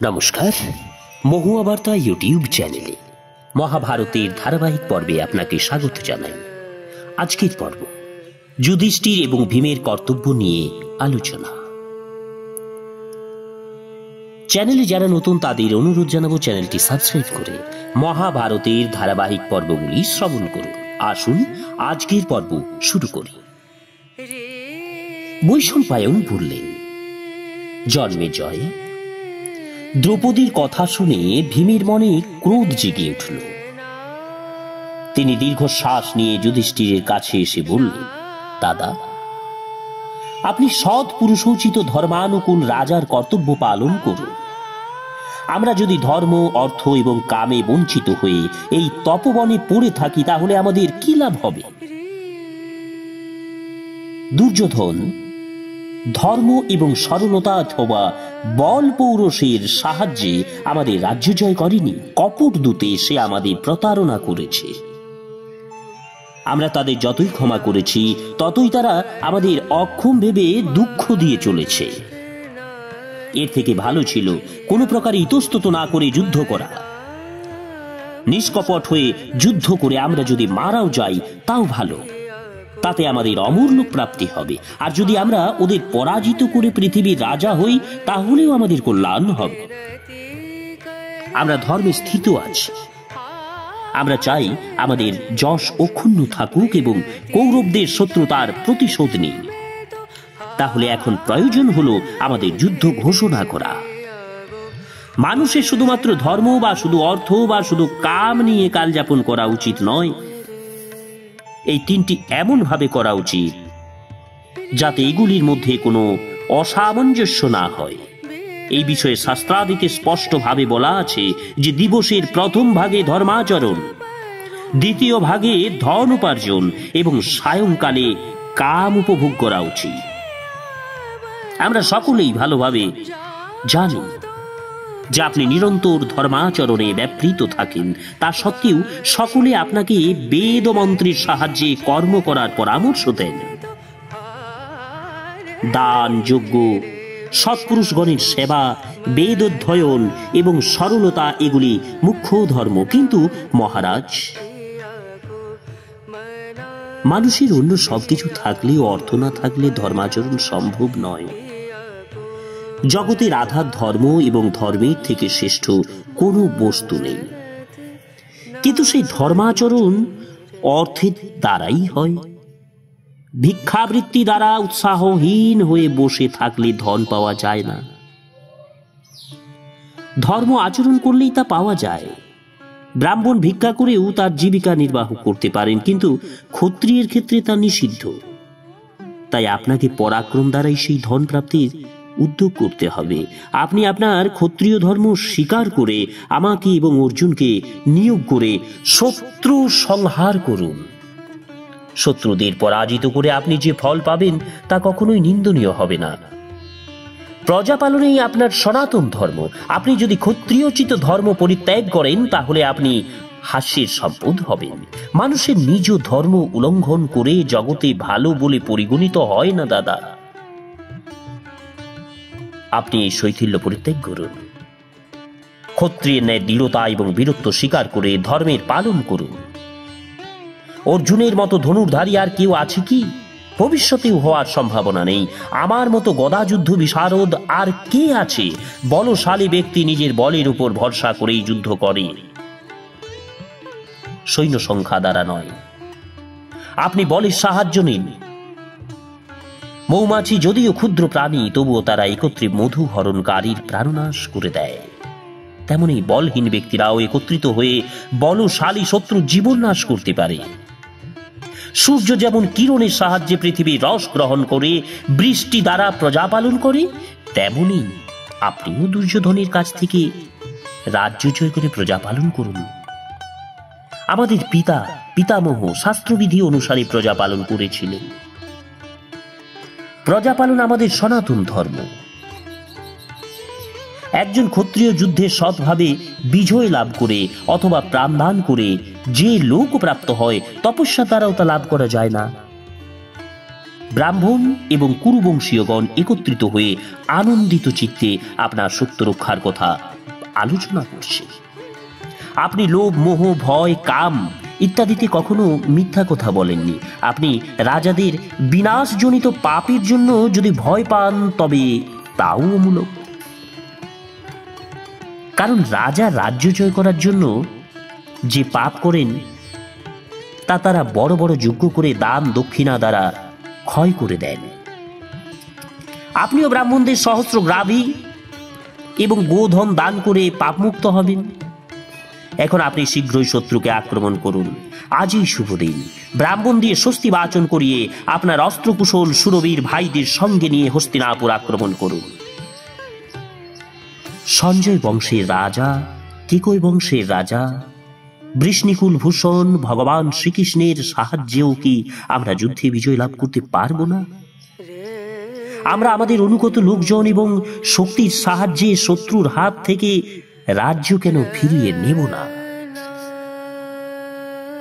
নমস্কার, মহুয়া বার্তা ইউটিউব চ্যানেলে মহাভারতের ধারাবাহিক পর্বে আপনাকে স্বাগত জানাই। আজকের পর্ব যুধিষ্ঠির এবং ভীমের কর্তব্য নিয়ে আলোচনা। চ্যানেলে যারা নতুন তাদের অনুরোধ জানাবো চ্যানেলটি সাবস্ক্রাইব করে মহাভারতের ধারাবাহিক পর্বগুলি শ্রবণ করুন। আসুন আজকের পর্ব শুরু করি। বৈশম্পায়ন বললেন, জন্মেজয়, দ্রৌপদীর কথা শুনে ভীমের মনে ক্রোধ জেগে উঠল। তিনি দীর্ঘশ্বাস নিয়ে যুধিষ্ঠিরের কাছে এসে বললেন, দাদা, আপনি সৎ পুরুষোচিত ধর্মানুকূল রাজার কর্তব্য পালন করুন। আমরা যদি ধর্ম, অর্থ এবং কামে বঞ্চিত হয়ে এই তপবনে পড়ে থাকি তাহলে আমাদের কি লাভ হবে? দুর্যোধন ধর্ম এবং সরলতা অথবা বল পৌরুষের সাহায্যে আমাদের রাজ্য জয় করেনি। কপট দূতে সে আমাদের প্রতারণা করেছে। আমরা তাদের যতই ক্ষমা করেছি ততই তারা আমাদের অক্ষম ভেবে দুঃখ দিয়ে চলেছে। এর থেকে ভালো ছিল কোনো প্রকার ইতস্তত না করে যুদ্ধ করা। নিষ্কপট হয়ে যুদ্ধ করে আমরা যদি মারাও যাই তাও ভালো, তাতে আমাদের অমূল্য প্রাপ্তি হবে। আর যদি আমরা ওদের পরাজিত করে পৃথিবীর রাজা হই তাহলেও আমাদের কল্যাণ হবে। আমরা ধর্মে স্থিত আছি। আমরা চাই আমাদের যশ অক্ষুণ্ণ থাকুক এবং কৌরবদের শত্রুতার প্রতিশোধ নিই। তাহলে এখন প্রয়োজন হলো আমাদের যুদ্ধ ঘোষণা করা। মানুষের শুধুমাত্র ধর্ম বা শুধু অর্থ বা শুধু কাম নিয়ে কালযাপন করা উচিত নয়। এই তিনটি এমন ভাবে করা উচিত যাতে এগুলির মধ্যে কোনো অসামঞ্জস্য না হয়। এই বিষয়ে শাস্ত্রাদিতে স্পষ্টভাবে বলা আছে যে দিবসের প্রথম ভাগে ধর্মাচরণ, দ্বিতীয় ভাগে ধন উপার্জন এবং সায়ংকালে কাম উপভোগ করা উচিত। আমরা সকলেই ভালোভাবে জানি যে আপনি নিরন্তর ধর্মাচরণে ব্যাপৃত থাকেন। তা সত্ত্বেও সকলে আপনাকে বেদ মন্ত্রের সাহায্যে কর্ম করার পরামর্শ দেন। দান, যজ্ঞ, সৎপুরুষগণের সেবা, বেদ অধ্যয়ন এবং সরলতা এগুলি মুখ্য ধর্ম। কিন্তু মহারাজ, মানুষের অন্য সবকিছু থাকলেও অর্থ না থাকলে ধর্মাচরণ সম্ভব নয়। জগতের আধার ধর্ম এবং ধর্মের থেকে শ্রেষ্ঠ কোনো বস্তু নেই। কিন্তু সেই ধর্মাচরণ অর্থের দ্বারাই হয়। ভিক্ষাবৃত্তি দ্বারা উৎসাহহীন হয়ে বসে থাকলে ধন পাওয়া যায় না। ধর্ম আচরণ করলেই তা পাওয়া যায়। ব্রাহ্মণ ভিক্ষা করেও তার জীবিকা নির্বাহ করতে পারেন, কিন্তু ক্ষত্রিয়ের ক্ষেত্রে তা নিষিদ্ধ। তাই আপনাকে পরাক্রম দ্বারাই সেই ধন প্রাপ্তির উদ্যোগ করতে হবে। আপনি আপনার ক্ষত্রিয় ধর্ম স্বীকার করে আমাকে এবং অর্জুনকে নিয়োগ করে শত্রু সংহার করুন। শত্রুদের পরাজিত করে আপনি যে ফল পাবেন তা কখনোই নিন্দনীয় হবে না। প্রজা পালনেই আপনার সনাতন ধর্ম। আপনি যদি ক্ষত্রিয়োচিত ধর্ম পরিত্যাগ করেন তাহলে আপনি হাস্যের সম্পদ হবেন। মানুষের নিজ ধর্ম উল্লঙ্ঘন করে জগতে ভালো বলে পরিগণিত হয় না দাদা। আপনি এই শৈথিল্য পরিত্যাগ করুন। ক্ষত্রিয়ের ন্যায় দৃঢ়তা এবং বীরত্ব স্বীকার করে ধর্মের পালন করুন। অর্জুনের মতো ধনুর্ধারী আর কেউ আছে কি? ভবিষ্যতেও হওয়ার সম্ভাবনা নেই। আমার মতো গদাযুদ্ধ বিশারদ আর কে আছে? বলশালী ব্যক্তি নিজের বলের উপর ভরসা করেই যুদ্ধ করে, সৈন্য সংখ্যা দ্বারা নয়। আপনি বলের সাহায্য নিন। মৌমাছি যদিও ক্ষুদ্র প্রাণী, তবুও তারা একত্রে মধু হরণকারীর প্রাণনাশ করে দেয়। তেমনি বলহীন ব্যক্তিরাও একত্রিত হয়ে বলশালী শত্রু জীবন নাশ করতে পারে। সূর্য যেমন কিরণের সাহায্যে পৃথিবীর রস গ্রহণ করে বৃষ্টি দ্বারা প্রজা পালন করে, তেমনি আপনিও দুর্যোধনের কাছ থেকে রাজ্য জয় করে প্রজা পালন করুন। আমাদের পিতামহ শাস্ত্রবিধি অনুসারে প্রজা পালন করেছিলেন। প্রজাপালন আমাদের সনাতন ধর্ম। একজন ক্ষত্রিয় যুদ্ধে সৎভাবে বিজয় লাভ করে অথবা প্রাণদান করে যে লোক প্রাপ্ত হয়, তপস্যা দ্বারাও তা লাভ করা যায় না। ব্রাহ্মণ এবং কুরুবংশীয়গণ একত্রিত হয়ে আনন্দিত চিত্তে আপনার সত্য রক্ষার কথা আলোচনা করছে। আপনি লোভ, মোহ, ভয়, কাম ইত্যাদিতে কখনো মিথ্যা কথা বলেননি। আপনি রাজাদের বিনাশজনিত পাপের জন্য যদি ভয় পান তবে তাও অমূলক। কারণ রাজা রাজ্য জয় করার জন্য যে পাপ করেন তা তারা বড় বড় যজ্ঞ করে দান দক্ষিণা দ্বারা ক্ষয় করে দেন। আপনিও ব্রাহ্মণদের সহস্র গ্রাভী এবং গোধন দান করে পাপমুক্ত হবেন। এখন আপনি শীঘ্রই শত্রুকে আক্রমণ করুন। আজই শুভ দিন। ব্রাহ্মণ দিয়ে স্বস্তি বাচন করিয়ে আপনার অস্ত্রকুশল সুরবীর ভাইদের সঙ্গে নিয়ে হস্তিনাপুর আক্রমণ করুন। সঞ্জয় বংশের রাজা, কেকই বংশের রাজা, বৃষ্ণিকুল ভূষণ ভগবান শ্রীকৃষ্ণের সাহায্যেও কি আমরা যুদ্ধে বিজয় লাভ করতে পারবো না? আমরা আমাদের অনুগত লোকজন এবং শক্তির সাহায্যে শত্রুর হাত থেকে রাজ্য কেন ফিরিয়ে নেব না?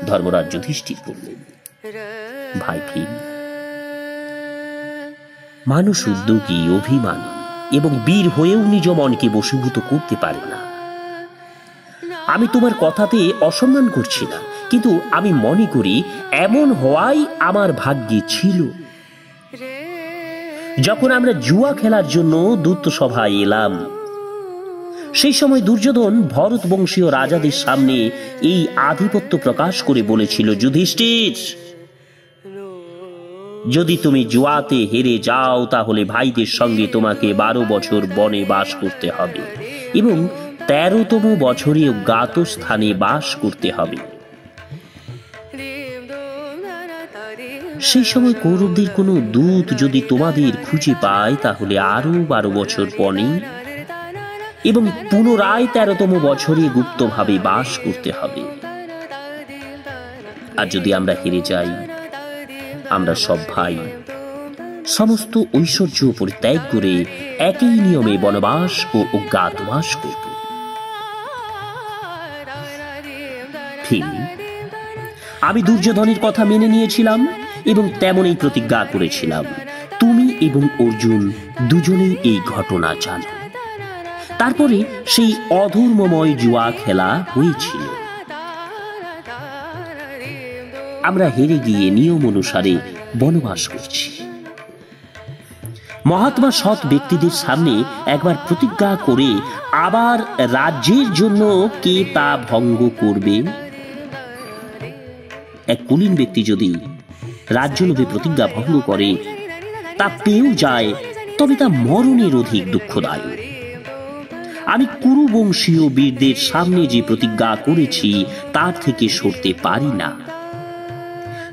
ধর্মরাজ যুধিষ্ঠির বললেন, ভাই ভীম, মানুষ উদ্যোগী, অভিমানী এবং বীর হয়েও নিজ মনকে বশীভূত করতে পারে না। আমি তোমার কথাতে অসম্মান করছি না, কিন্তু আমি মনে করি এমন হওয়াই আমার ভাগ্যে ছিল। যখন আমরা জুয়া খেলার জন্য দূত সভায় এলাম, সেই সময় দুর্যোধন ভরত বংশীয় রাজাদের সামনে এই আধিপত্য প্রকাশ করে বলেছিল, যুধিষ্ঠির, যদি তুমি জুয়াতে হেরে যাও তাহলে ভাইদের সঙ্গে তোমাকে 12 বছর বনে বাস করতে হবে এবং 13তম বছরে অজ্ঞাত স্থানে বাস করতে হবে। সেই সময় কৌরবদের কোনো দূত যদি তোমাদের খুঁজে পায় তাহলে আরো 12 বছর বনে এবং পুনরায় 13তম বছরে গুপ্তভাবে বাস করতে হবে। আর যদি আমরা হেরে যাই, আমরা সব ভাই সমস্ত ঐশ্বর্য পরিত্যাগ করে একই নিয়মে বনবাস ও অজ্ঞাতবাস করব। আমি দুর্যোধনের কথা মেনে নিয়েছিলাম এবং তেমনই প্রতিজ্ঞা করেছিলাম। তুমি এবং অর্জুন দুজনেই এই ঘটনা জানো। তারপরে সেই অধর্মময় জুয়া খেলা হয়েছিল। আমরা হেরে গিয়ে নিয়ম অনুসারে বনবাস করছি। মহাত্মা সৎ ব্যক্তিদের সামনে একবার প্রতিজ্ঞা করে আবার রাজ্যের জন্য কে তা ভঙ্গ করবে? এক কুলীন ব্যক্তি যদি রাজ্যলোভে প্রতিজ্ঞা ভঙ্গ করে, তা পেয়েও যায়, তবে তা মরণের অধিক দুঃখদায়ক। আমি কুরুবংশীয় বীরদের সামনে যে প্রতিজ্ঞা করেছি তার থেকে সরতে পারি না।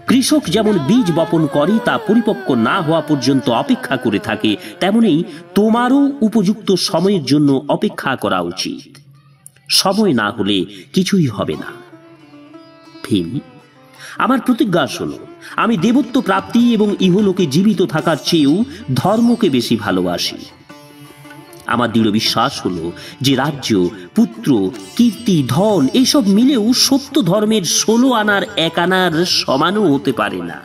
কৃষক যেমন বীজ বপন করে তা পরিপক্ক না হওয়া পর্যন্ত অপেক্ষা করে থাকে, তেমনি তোমারও উপযুক্ত সময়ের জন্য অপেক্ষা করা উচিত। সময় না হলে কিছুই হবে না। ভীম, আমার প্রতিজ্ঞা শোনো। আমি দেবত্ব প্রাপ্তি এবং ইহলোকে জীবিত থাকার চেয়েও ধর্মকে বেশি ভালোবাসি। আমার দৃঢ় বিশ্বাস হলো যে রাজ্য, পুত্র, কীর্তি, ধন এসব মিলেও সত্য ধর্মের 16 আনার 1 আনার সমানও হতে পারে না।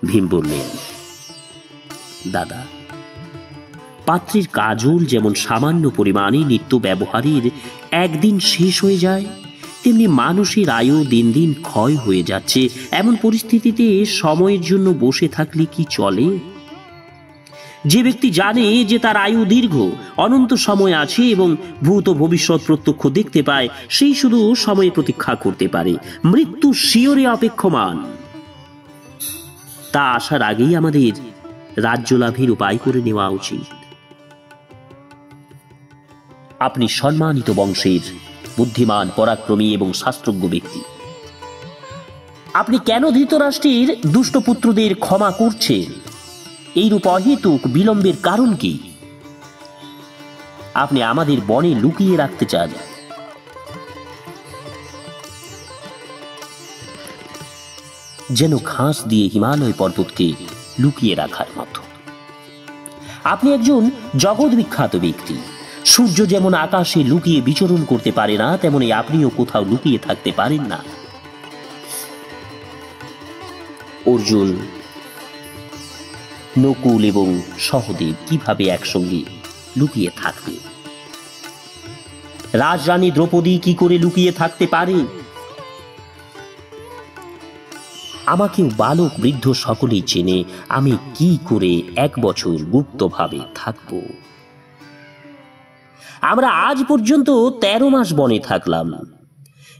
ভীম বললেন, দাদা, পাত্রের কাজল যেমন সামান্য পরিমাণে নিত্য ব্যবহারের একদিন শেষ হয়ে যায়, তেমনি মানুষের আয়ু দিন দিন ক্ষয় হয়ে যাচ্ছে। এমন পরিস্থিতিতে সময়ের জন্য বসে থাকলে কি চলে? যে ব্যক্তি জানে যে তার আয়ু দীর্ঘ, অনন্ত সময় আছে এবং ভূত ভবিষ্যৎ প্রত্যক্ষ দেখতে পায়, সেই শুধু সময় প্রতীক্ষা করতে পারে। মৃত্যু শিয়রে অপেক্ষমান। তা আসার আগেই আমাদের রাজ্য লাভের উপায় করে নেওয়া উচিত। আপনি সম্মানিত বংশের বুদ্ধিমান, পরাক্রমী এবং শাস্ত্রজ্ঞ ব্যক্তি। আপনি কেন ধৃতরাষ্ট্রের দুষ্ট পুত্রদের ক্ষমা করছেন? এইরূপ অহেতুক বিলম্বের কারণ কি? আপনি আমাদের বনে লুকিয়ে রাখতে চান। যেন ঘাস দিয়ে হিমালয় পর্বতকে লুকিয়ে রাখার মতো। আপনি একজন জগৎ বিখ্যাত ব্যক্তি। সূর্য যেমন আকাশে লুকিয়ে বিচরণ করতে পারে না, তেমনি আপনিও কোথাও লুকিয়ে থাকতে পারেন না। অর্জুন, নকুল এবং সহদেব কিভাবে একসঙ্গে লুকিয়ে থাকবে? রাজরানী দ্রৌপদী কি করে লুকিয়ে থাকতে পারে? আমাকেও বালক বৃদ্ধ সকলেই চেনে। আমি কি করে 1 বছর গুপ্তভাবে থাকব? আমরা আজ পর্যন্ত 13 মাস বনে থাকলাম।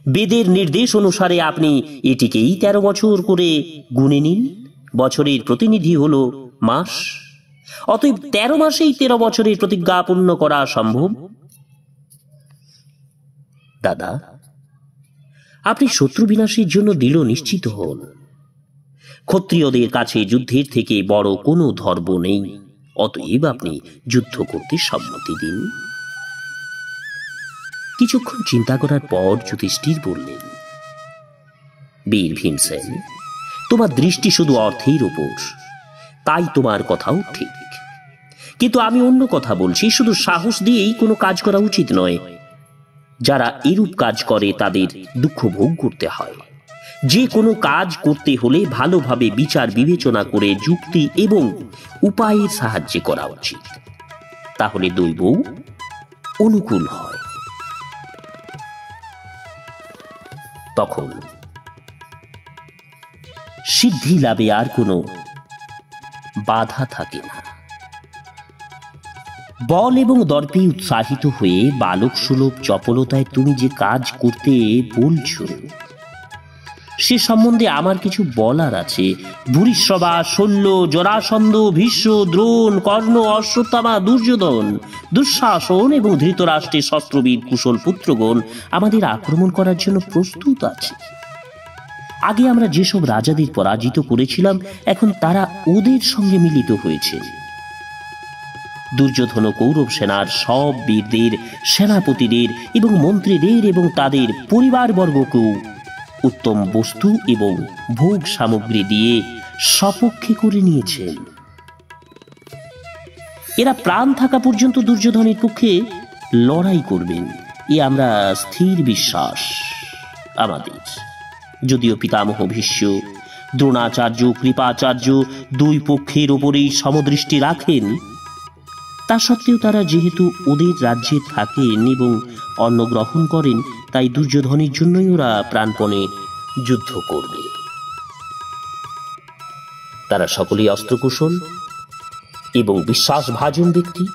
বেদের নির্দেশ অনুসারে আপনি এটিকেই 13 বছর করে গুনে নিন। বছরের প্রতিনিধি হলো মাস, অতএব 13 মাসেই 13 বছরের প্রতিজ্ঞা পূর্ণ করা সম্ভব। দাদা, আপনি শত্রু বিনাশের জন্য দৃঢ় নিশ্চিত হন। ক্ষত্রিয়দের কাছে যুদ্ধের থেকে বড় কোনো ধর্ম নেই, অতএব আপনি যুদ্ধ করতে সম্মতি দিন। কিছুক্ষণ চিন্তা করার পর যুধিষ্ঠির বললেন, বীর ভীমসেন, তোমার দৃষ্টি শুধু অর্থের উপর, তাই তোমার কথাও ঠিক। কিন্তু আমি অন্য কথা বলছি। শুধু সাহস দিয়েই কোনো কাজ করা উচিত নয়। যারা এরূপ কাজ করে তাদের দুঃখ ভোগ করতে হয়। যে কোনো কাজ করতে হলে ভালোভাবে বিচার বিবেচনা করে যুক্তি এবং উপায়ের সাহায্যে করা উচিত, তাহলে দৈব অনুকূল হয়। তখন সিদ্ধি লাভে আর কোনো বাধা থাকে না। বল এবং দর্পে উৎসাহিত হয়ে বালক সুলভ চপলতায় তুমি যে কাজ করতে বলছো সে সম্বন্ধে আমার কিছু বলার আছে। ভূরিশ্রবা, শল্য, জরাসন্ধ, ভীষ্ম, দ্রোণ, কর্ণ, অশ্বত্থামা, দুর্যোধন, দুঃশাসন এবং ধৃতরাষ্ট্রের শস্ত্রবীর কুশল পুত্রগণ আমাদের আক্রমণ করার জন্য প্রস্তুত আছে। আগে আমরা যেসব রাজাদের পরাজিত করেছিলাম, এখন তারা ওদের সঙ্গে মিলিত হয়েছে। দুর্যোধন ও কৌরব সেনার সব বীরদের, সেনাপতিদের এবং মন্ত্রীদের এবং তাদের পরিবারবর্গকেও উত্তম বস্তু এবং ভোগ সামগ্রী দিয়ে সপক্ষে করে নিয়েছেন। এরা প্রাণ থাকা পর্যন্ত দুর্যোধনের পক্ষে লড়াই করবেন, এ আমরা স্থির বিশ্বাস আমাদের। যদিও পিতামহ ভীষ্ম, দ্রোণাচার্য, কৃপাচার্য 2 পক্ষের ওপরেই সমদৃষ্টি রাখেন, তা সত্ত্বেও তারা যেহেতু ওদের রাজ্যে থাকেন এবং অন্ন গ্রহণ করেন, তাই দুর্যোধনের জন্যই ওরা প্রাণপণে যুদ্ধ করবে। তারা সকলেই অস্ত্রকুশল এবং বিশ্বাসভাজন ব্যক্তি।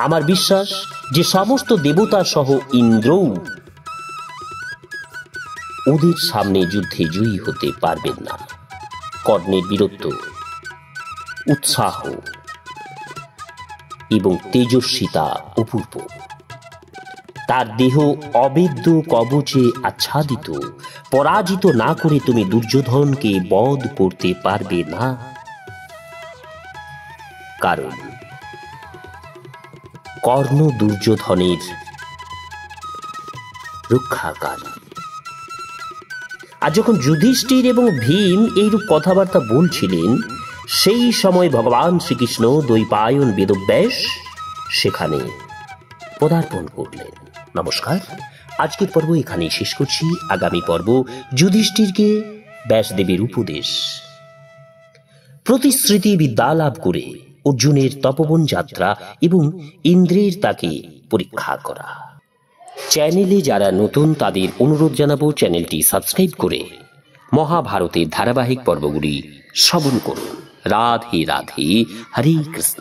আমার বিশ্বাস যে সমস্ত দেবতা সহ ইন্দ্রও ওদের সামনে যুদ্ধে জয়ী হতে পারবেন না। কর্ণের বীরত্ব, উৎসাহ এবং তেজস্বিতা অপূর্ব। তার দেহ অবেদ্য কবচে আচ্ছাদিত। পরাজিত না করে তুমি দুর্যোধনকে বধ করতে পারবে না, কারণ কর্ণ দুর্যোধনের রক্ষাকারী। আর যখন যুধিষ্ঠির এবং ভীম এইরূপ কথাবার্তা বলছিলেন, সেই সময় ভগবান শ্রীকৃষ্ণ দ্বৈপায়ন বেদব্যাস সেখানে পদার্পণ করলেন। নমস্কার, আজকের পর্ব এখানেই শেষ করছি। আগামী পর্ব যুধিষ্ঠিরকে ব্যাসদেবের উপদেশ, প্রতিশ্রুতি বিদ্যা লাভ করে অর্জুনের তপবন যাত্রা এবং ইন্দ্রের তাকে পরীক্ষা করা। চ্যানেলে যারা নতুন তাদের অনুরোধ জানাবো চ্যানেলটি সাবস্ক্রাইব করে মহাভারতের ধারাবাহিক পর্বগুলি শ্রবণ করুন। রাধে রাধে, হরে কৃষ্ণ।